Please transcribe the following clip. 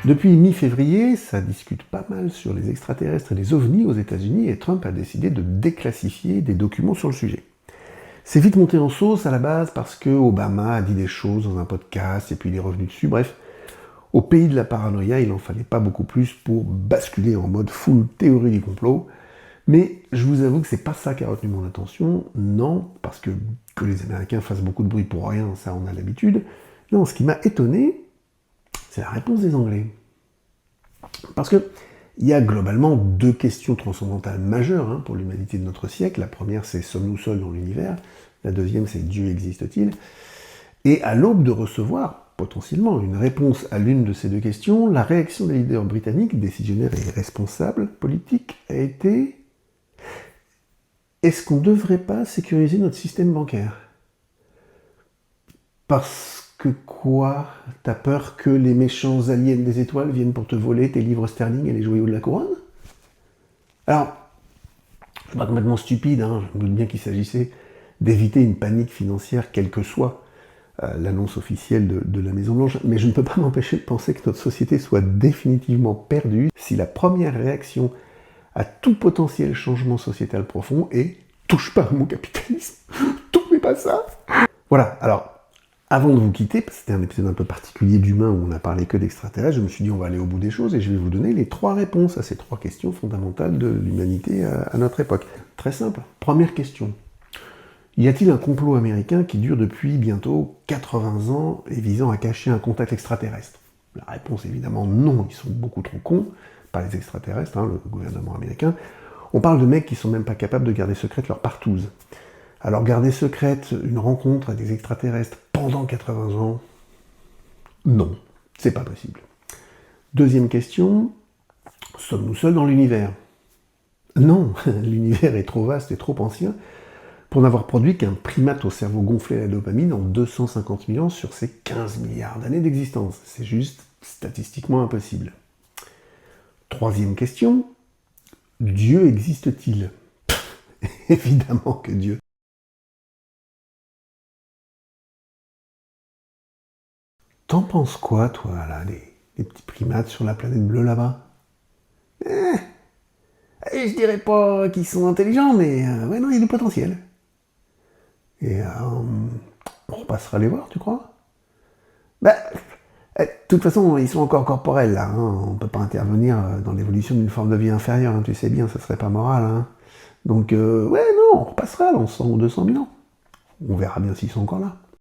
Depuis mi-février, ça discute pas mal sur les extraterrestres et les ovnis aux États-Unis, et Trump a décidé de déclassifier des documents sur le sujet. C'est vite monté en sauce à la base parce que Obama a dit des choses dans un podcast et puis il est revenu dessus. Bref, au pays de la paranoïa, il en fallait pas beaucoup plus pour basculer en mode full théorie du complot. Mais je vous avoue que c'est pas ça qui a retenu mon attention. Non, parce que les Américains fassent beaucoup de bruit pour rien, ça on a l'habitude. Non, ce qui m'a étonné, c'est la réponse des Anglais. Parce que il y a globalement deux questions transcendantales majeures pour l'humanité de notre siècle. La première, c'est sommes-nous seuls dans l'univers? La deuxième, c'est Dieu existe-t-il? Et à l'aube de recevoir potentiellement une réponse à l'une de ces deux questions, la réaction des leaders britanniques, décisionnaires et responsables politiques, a été: est-ce qu'on ne devrait pas sécuriser notre système bancaire? Parce que quoi? T'as peur que les méchants aliens des étoiles viennent pour te voler tes livres sterling et les joyaux de la couronne? Alors, je suis pas complètement stupide, je me doute bien qu'il s'agissait d'éviter une panique financière, quelle que soit l'annonce officielle de la Maison-Blanche, mais je ne peux pas m'empêcher de penser que notre société soit définitivement perdue si la première réaction à tout potentiel changement sociétal profond est « touche pas à mon capitalisme, touchez pas ça !» Voilà, alors, avant de vous quitter, parce que c'était un épisode un peu particulier d'humain où on n'a parlé que d'extraterrestres, je me suis dit on va aller au bout des choses et je vais vous donner les 3 réponses à ces 3 questions fondamentales de l'humanité à notre époque. Très simple. Première question. Y a-t-il un complot américain qui dure depuis bientôt 80 ans et visant à cacher un contact extraterrestre? La réponse évidemment non, ils sont beaucoup trop cons, pas les extraterrestres, le gouvernement américain. On parle de mecs qui sont même pas capables de garder secrète leur partouze. Alors garder secrète une rencontre avec des extraterrestres pendant 80 ans, non, c'est pas possible. Deuxième question, sommes-nous seuls dans l'univers? Non, l'univers est trop vaste et trop ancien pour n'avoir produit qu'un primate au cerveau gonflé à la dopamine en 250 000 ans sur ses 15 milliards d'années d'existence. C'est juste statistiquement impossible. Troisième question, Dieu existe-t-il? Évidemment que Dieu. T'en penses quoi, toi, là, les petits primates sur la planète bleue, là-bas? Je dirais pas qu'ils sont intelligents, mais ouais, non, il y a du potentiel. Et on repassera les voir, tu crois? De toute façon, ils sont encore corporels, là. On peut pas intervenir dans l'évolution d'une forme de vie inférieure, tu sais bien, ça serait pas moral. Donc, ouais, non, on repassera dans 100 ou 200 000 ans. On verra bien s'ils sont encore là.